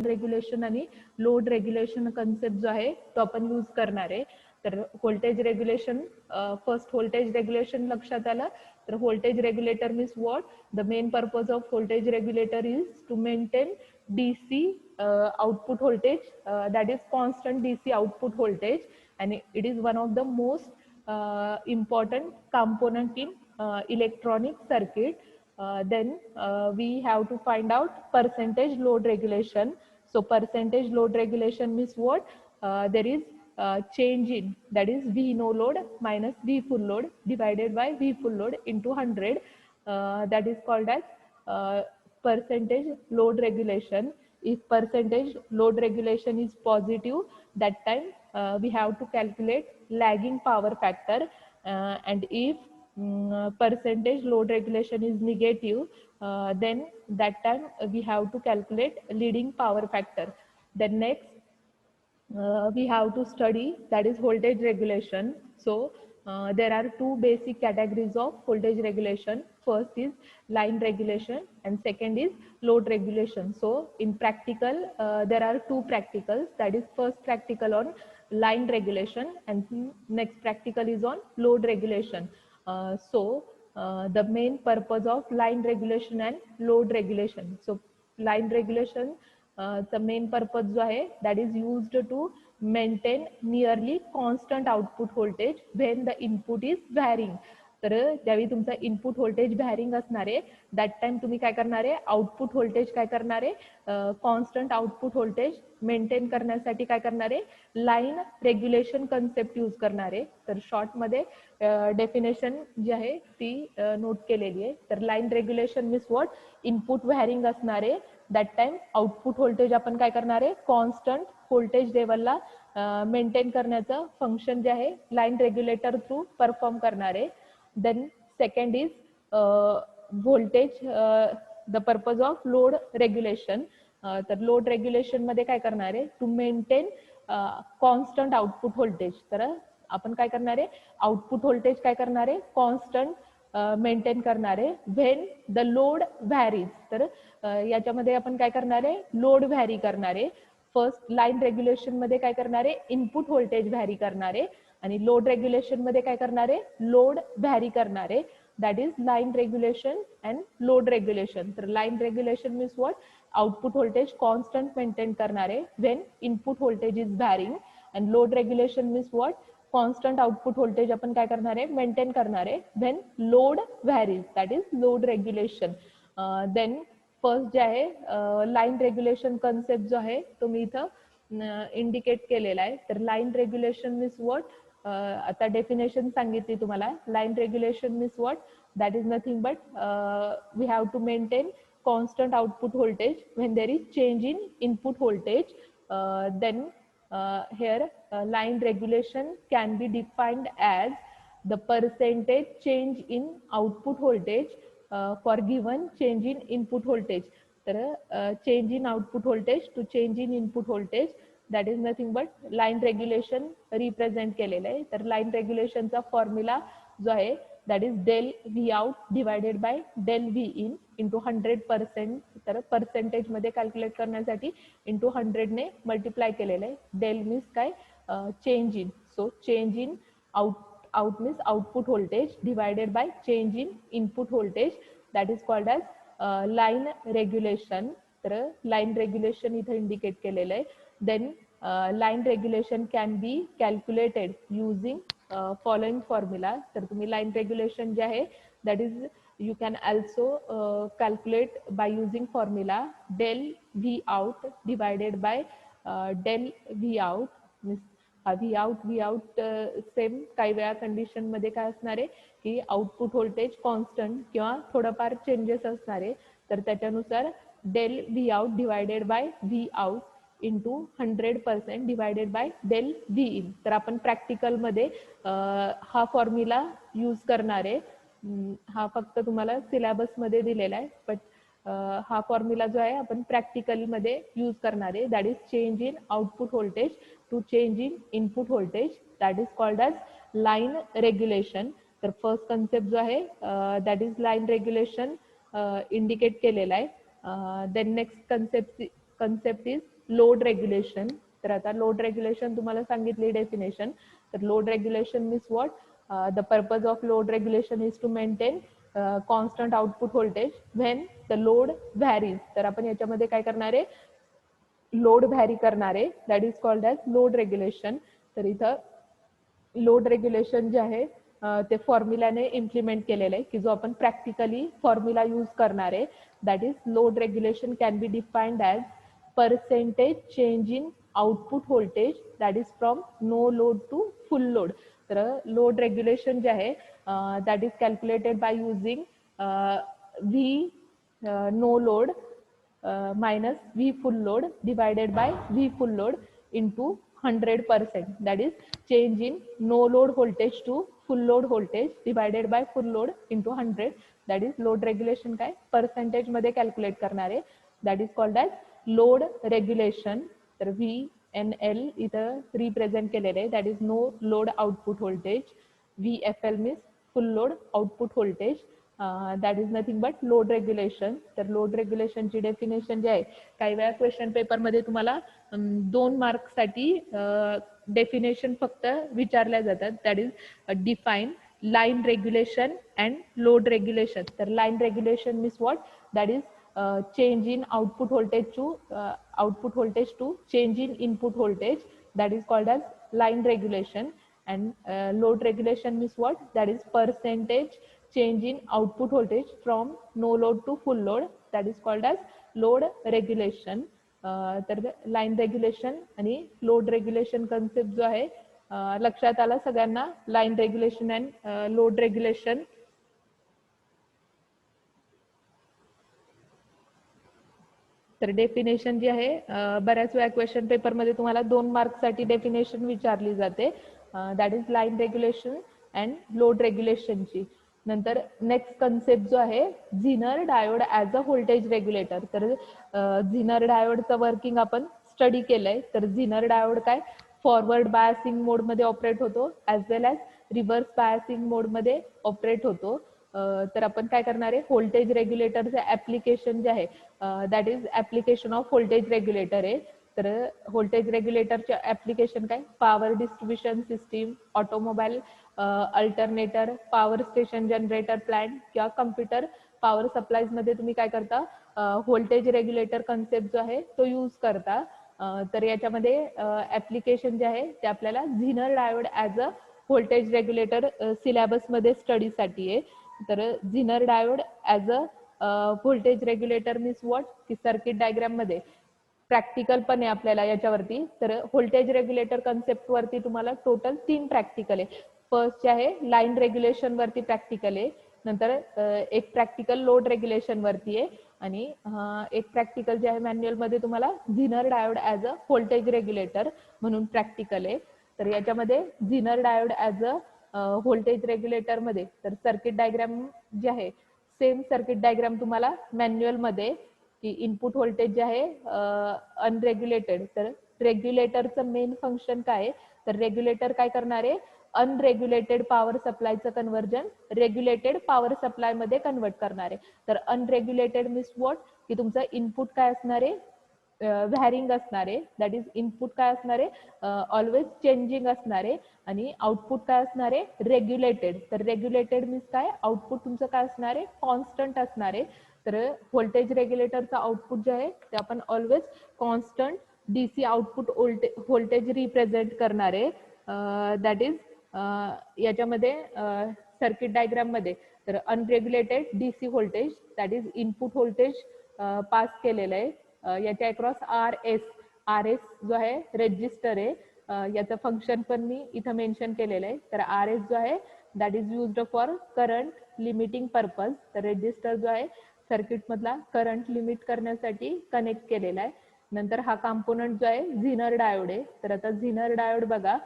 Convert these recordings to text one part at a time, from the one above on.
Line regulation आणि load regulation concept जो आहे तो आपण यूज करणार आहे. तर voltage regulation, first voltage regulation लक्षात आलं. तर voltage regulator means what, the main purpose of voltage regulator is to maintain DC output voltage, that is constant DC output voltage, and it is one of the most important component in electronic circuit. Then we have to find out percentage load regulation. So percentage load regulation means what? There is change in, that is V no load minus V full load divided by V full load into 100. That is called as percentage load regulation. If percentage load regulation is positive, that time we have to calculate lagging power factor, and if percentage load regulation is negative, then that time we have to calculate leading power factor. Then next we have to study, that is voltage regulation. So there are two basic categories of voltage regulation. First is line regulation and second is load regulation. So in practical there are two practicals, that is first practical on line regulation and next practical is on load regulation. The main purpose of line regulation and load regulation. So line regulation, the main purpose जो आहे that is used to maintain nearly constant output voltage when the input is varying. तर ज्यावेळी तुमचा input voltage varying असणार आहे that time तुम्ही काय करणार आहे, आउटपुट व्होल्टेज काय करणार आहे, कॉन्स्टंट आउटपुट व्होल्टेज मेंटेन करण्यासाठी काय करणार आहे, लाईन रेग्युलेशन कन्सेप्ट यूज करणार आहे. तर शॉर्टमध्ये डेफिनेशन जी आहे ती नोट केलेली आहे. तर line regulation means what, input varying असणार आहे दॅट टाइम आउटपुट व्होल्टेज आपण काय करणार आहे, कॉन्स्टंट व्होल्टेज लेवलला मेंटेन करण्याचं फंक्शन जे आहे लाईन रेग्युलेटर थ्रू परफॉर्म करणार आहे. Then second is voltage, the purpose of load regulation. तर लोड रेग्युलेशन मध्ये काय करणार आहे, to maintain constant output voltage. तर आपण काय करणार आहे, आउटपुट व्होल्टेज काय करणार आहे, कॉन्स्टंट मेंटेन करणार आहे व्हेन द लोड व्हॅरीज. तर याच्यामध्ये आपण काय करणार आहे, लोड व्हॅरी करणार आहे. फर्स्ट लाईन रेग्युलेशन मध्ये काय करणार आहे, इनपुट व्होल्टेज व्हॅरी करणार आहे आणि लोड रेग्युलेशन मध्ये काय करणार आहे, लोड व्हॅरी करणार आहे. That is line regulation and load regulation. तर line regulation means what, output voltage constant maintain करणार आहे when input voltage is varying, and load regulation means what, constant output voltage आपण काय करणार आहे, मेंटेन करणार आहे when load varies, that is load regulation. Then first जे आहे लाईन रेग्युलेशन कन्सेप्ट जो आहे तो मी इथं इंडिकेट केलेला आहे. तर लाईन रेग्युलेशन मीन्स व्हॉट, आता डेफिनेशन सांगितली तुम्हाला. Line regulation means what, that is nothing but we have to maintain constant output voltage when there is change in input voltage. Then here line regulation can be defined as the percentage change in output voltage for given change in input voltage. तर change in output voltage to change in input voltage, that is nothing but line regulation represent केलेलं आहे. तर line regulation चा formula जो आहे that is del V out divided by del V in into 100%. तर percentage मध्ये calculate करण्यासाठी into 100 ने मल्टिप्लाय केलेलं आहे. डेल मीन्स काय, change in. So change in out means output voltage divided by change in input voltage, that is called as line regulation. तर line regulation इथं indicate केलेलं आहे. Then line regulation can be calculated using following formula. तर तुम्ही line regulation जे आहे that is you can also calculate by using formula del V out divided by del V out. V out same काही वेळा condition मध्ये काय असणार आहे की आउटपुट व्होल्टेज कॉन्स्टंट किंवा थोडंफार चेंजेस असणार आहे. तर त्याच्यानुसार del V out divided by V out into 100% divided by del V in. तर आपण प्रॅक्टिकल मध्ये हा फॉर्म्युला यूज करणार आहे. हा फक्त तुम्हाला सिलेबस मध्ये दिलेला आहे, बट हा फॉर्म्युला जो आहे आपण प्रॅक्टिकली मध्ये यूज करणार आहे. That is change in output voltage to change in input voltage, that is called as line regulation. तर फर्स्ट कन्सेप्ट जो आहे that is line regulation indicate केलेला आहे. Then next concept is load regulation. तर आता load regulation तुम्हाला सांगितली definition. तर load regulation means what? The purpose of load regulation is to maintain constant output voltage when the load varies. तर आपण याच्यामध्ये काय करणार आहे? लोड व्हॅरी करणार आहे, that is called as load regulation. तर इथं लोड रेग्युलेशन जे आहे ते फॉर्म्युलाने इम्प्लिमेंट केलेलं आहे, की जो आपण प्रॅक्टिकली फॉर्म्युला यूज करणार आहे. That is load regulation can be defined as percentage change in output voltage that is from no load to full load. तर लोड रेग्युलेशन जे आहे that is calculated by using V no load minus V full load divided by V full load into 100%. That is change in no load voltage to full load voltage divided by full load into 100. That is load regulation काय percentage मध्ये calculate करणार आहे. That is called as load regulation. तर VNL इथं represent केलेलं आहे. That is no load output voltage. VFL means full load output voltage. That is nothing but load regulation. तर load रेग्युलेशनची definition जी आहे, काही वेळा क्वेश्चन पेपरमध्ये तुम्हाला 2 मार्क्ससाठी डेफिनेशन फक्त विचारल्या जातात. That is define line regulation and load regulation. तर line regulation means what? That is change in output voltage to change in input voltage, that is called as line regulation. And load regulation means what? That is percentage change in output voltage from no load to full load, that is called as load regulation. तर line regulation आणि load regulation concept जो आहे लक्षात आला सगळ्यांना? Line regulation and load regulation. तर definition जी आहे बऱ्याच वेळा क्वेश्चन पेपरमध्ये तुम्हाला 2 मार्क्ससाठी डेफिनेशन विचारली जाते. That is line regulation and load रेग्युलेशनची. नंतर नेक्स्ट कन्सेप्ट जो आहे zener diode as a voltage regulator. तर झिनर डायोडचं वर्किंग आपण स्टडी केलंय. तर झिनर डायोड काय फॉरवर्ड बायसिंग मोडमध्ये ऑपरेट होतो as well as reverse biasing मोडमध्ये ऑपरेट होतो. तर आपण काय करणार आहे? व्होल्टेज रेग्युलेटरचे ऍप्लिकेशन जे आहे that is application of voltage regulator आहे. तर व्होल्टेज रेग्युलेटरचे ऍप्लिकेशन काय? Power distribution system, automobile alternator, power station generator plant किंवा कम्प्युटर पॉवर सप्लायज मध्ये तुम्ही काय करता? व्होल्टेज रेग्युलेटर कन्सेप्ट जो आहे तो यूज करता. तर याच्यामध्ये ऍप्लिकेशन जे आहे ते आपल्याला zener diode as a voltage regulator सिलेबसमध्ये स्टडीसाठी आहे. तर zener diode as a voltage regulator means what? की सर्किट डायग्राम मध्ये प्रॅक्टिकल पण आहे आपल्याला याच्यावरती. तर व्होल्टेज रेग्युलेटर कन्सेप्ट वरती तुम्हाला टोटल 3 प्रॅक्टिकल आहे. फर्स्ट जे आहे लाईन रेग्युलेशन वरती प्रॅक्टिकल आहे, नंतर एक प्रॅक्टिकल लोड रेग्युलेशन वरती आहे आणि एक प्रॅक्टिकल जे आहे मॅन्युअल मध्ये तुम्हाला zener diode as a voltage regulator म्हणून प्रॅक्टिकल आहे. तर याच्यामध्ये zener diode as a voltage regulator मध्ये तर सर्किट डायग्राम जे आहे सेम सर्किट डायग्राम तुम्हाला मॅन्युअल मध्ये, की इनपुट व्होल्टेज जे आहे अनरेग्युलेटेड. तर रेग्युलेटरचं मेन फंक्शन काय आहे? तर रेग्युलेटर काय करणार आहे? अनरेग्युलेटेड पॉवर सप्लायचं कन्व्हर्जन रेग्युलेटेड पॉवर सप्लाय मध्ये कन्वर्ट करणार आहे. तर अनरेग्युलेटेड मीन्स व्हॉट? की तुमचं इनपुट काय असणार आहे? व्हॅरिंग असणार आहे. दॅट इज इनपुट काय असणार आहे? ऑलवेज चेंजिंग असणार आहे. आणि आउटपुट काय असणार आहे? रेग्युलेटेड. तर रेग्युलेटेड मीन्स काय? आउटपुट तुमचं काय असणार आहे? कॉन्स्टंट असणार आहे. तर व्होल्टेज रेग्युलेटरचं आउटपुट जे आहे ते आपण always constant DC output voltage represent करणार आहे. दॅट इज याच्यामध्ये सर्किट डायग्राम मध्ये तर unregulated DC voltage that is input voltage pass केलेलं आहे. याच्या अक्रॉस आर एस जो आहे रेजिस्टर आहे. याचं फंक्शन पण मी इथं मेन्शन केलेलं आहे. तर आर एस जो आहे that is used for current limiting purpose. तर रेजिस्टर जो आहे सर्किट मधला करंट लिमिट करण्यासाठी कनेक्ट केलेला आहे. नंतर हा कॉम्पोनंट जो आहे झिनर डायोड आहे. तर आता झिनर डायोड बघा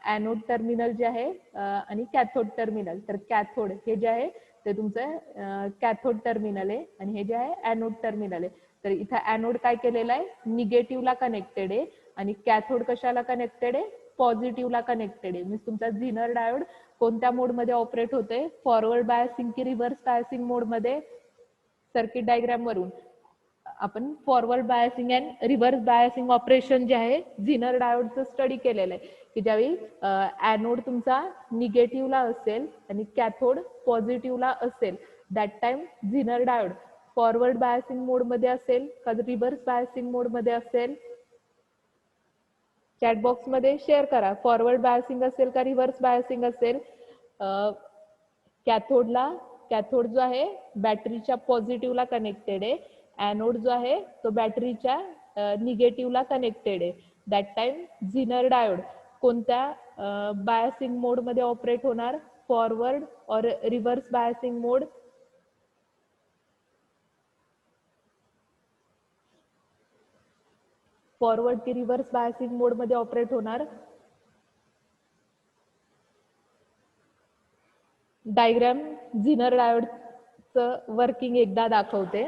ॲनोड टर्मिनल जे आहे आणि कॅथोड टर्मिनल. तर कॅथोड हे जे आहे ते तुमचं कॅथोड टर्मिनल आहे आणि हे जे आहे ॲनोड टर्मिनल आहे. तर इथं ॲनोड काय केलेलं आहे? निगेटिव्हला कनेक्टेड आहे आणि कॅथोड कशाला कनेक्टेड आहे? पॉझिटिव्हला कनेक्टेड आहे. मीन्स तुमचा झिनर डायोड कोणत्या मोडमध्ये ऑपरेट होतोय? फॉरवर्ड बायसिंग की रिव्हर्स बायसिंग मोडमध्ये? सर्किट डायग्राम वरून आपण forward biasing and reverse biasing operation जे आहे झिनर डायोडचं स्टडी केलेलं आहे की ज्यावेळी ॲनोड तुमचा निगेटिव्हला असेल आणि कॅथोड पॉझिटिव्हला असेल that time zener diode forward biasing मोडमध्ये असेल का रिव्हर्स बायसिंग मोडमध्ये असेल चॅट बॉक्समध्ये शेअर करा फॉरवर्ड बायसिंग असेल का रिव्हर्स बायसिंग असेल कॅथोड जो आहे बॅटरीच्या पॉझिटिव्हला कनेक्टेड आहे ॲनोड जो आहे तो बॅटरीच्या निगेटिव्हला कनेक्टेड आहे दॅट टाइम झिनर डायोड कोणत्या बायसिंग मोडमध्ये ऑपरेट होणार फॉरवर्ड और रिव्हर्स बायसिंग मोड फॉरवर्ड की रिव्हर्स बायसिंग मोडमध्ये ऑपरेट होणार डायग्राम झिनर डायोडचं वर्किंग एकदा दाखवते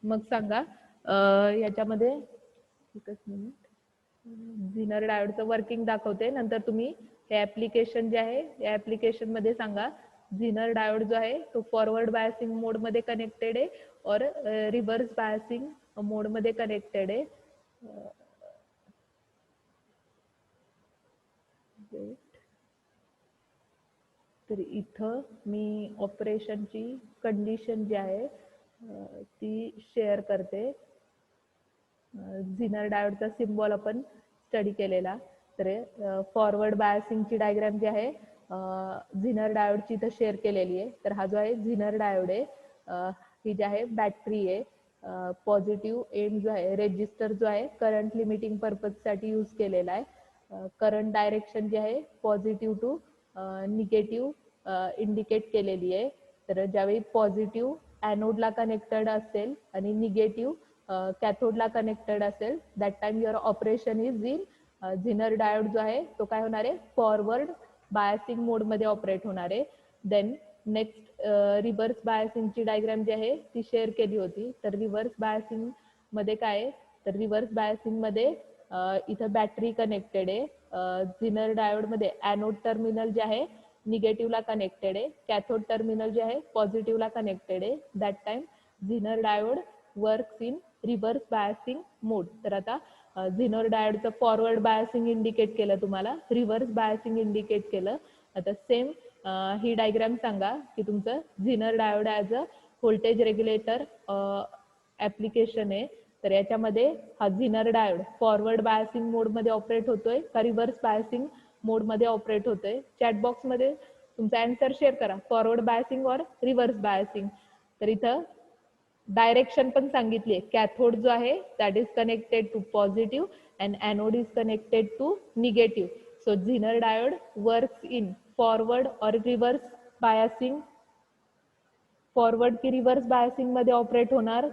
मग सांगा याच्यामध्ये एकच मिनिट झिनर डायोडचं वर्किंग दाखवते नंतर तुम्ही हे ऍप्लिकेशन जे आहे या ऍप्लिकेशन मध्ये सांगा झिनर डायोड जो आहे तो फॉरवर्ड बायसिंग मोडमध्ये कनेक्टेड आहे और रिव्हर्स बायसिंग मोडमध्ये कनेक्टेड आहे तर इथं मी ऑपरेशनची कंडिशन जी आहे ती शेअर करते झिनर डायोडचा सिम्बॉल आपण स्टडी केलेला तर फॉरवर्ड बायसिंगची डायग्राम जी आहे झिनर डायोडची इथं शेअर केलेली आहे तर हा जो आहे झिनर डायोड आहे ही जी आहे बॅटरी आहे पॉझिटिव्ह एंड जो आहे रेजिस्टर जो आहे करंट लिमिटिंग पर्पजसाठी यूज केलेला आहे करंट डायरेक्शन जी आहे पॉझिटिव्ह टू निगेटिव्ह इंडिकेट केलेली आहे तर ज्यावेळी पॉझिटिव्ह ॲनोडला कनेक्टेड असेल आणि निगेटिव्ह कॅथोडला कनेक्टेड असेल that time your operation is in zener diode जो आहे तो काय होणार आहे फॉरवर्ड बायसिंग मोडमध्ये ऑपरेट होणार आहे देन नेक्स्ट रिव्हर्स बायसिंगची डायग्राम जी आहे ती शेअर केली होती तर रिव्हर्स बायसिंग मध्ये काय आहे तर रिव्हर्स बायसिंग मध्ये इथं बॅटरी कनेक्टेड आहे झिनर डायोड मध्ये ॲनोड टर्मिनल जे आहे निगेटिव्हला कनेक्टेड आहे कॅथोड टर्मिनल जे आहे पॉझिटिव्हला कनेक्टेड आहे that time zener diode works in reverse biasing mode तर आता झिनर डायोडचं फॉरवर्ड बायसिंग इंडिकेट केलं तुम्हाला रिव्हर्स बायसिंग इंडिकेट केलं आता सेम ही डायग्राम सांगा की तुमचं zener diode as a voltage regulator application आहे तर याच्यामध्ये हा झिनर डायोड फॉरवर्ड बायसिंग मोडमध्ये ऑपरेट होतोय का रिव्हर्स बायसिंग मोडमध्ये ऑपरेट होतोय चॅट बॉक्समध्ये तुमचा आन्सर शेअर करा फॉरवर्ड बायसिंग और रिव्हर्स बायसिंग तर इथं डायरेक्शन पण सांगितली आहे कॅथोड जो आहे that is connected to positive and anode is connected to negative so zener diode works in forward और रिव्हर्स बायसिंग फॉरवर्ड की रिव्हर्स बायसिंग मध्ये ऑपरेट होणार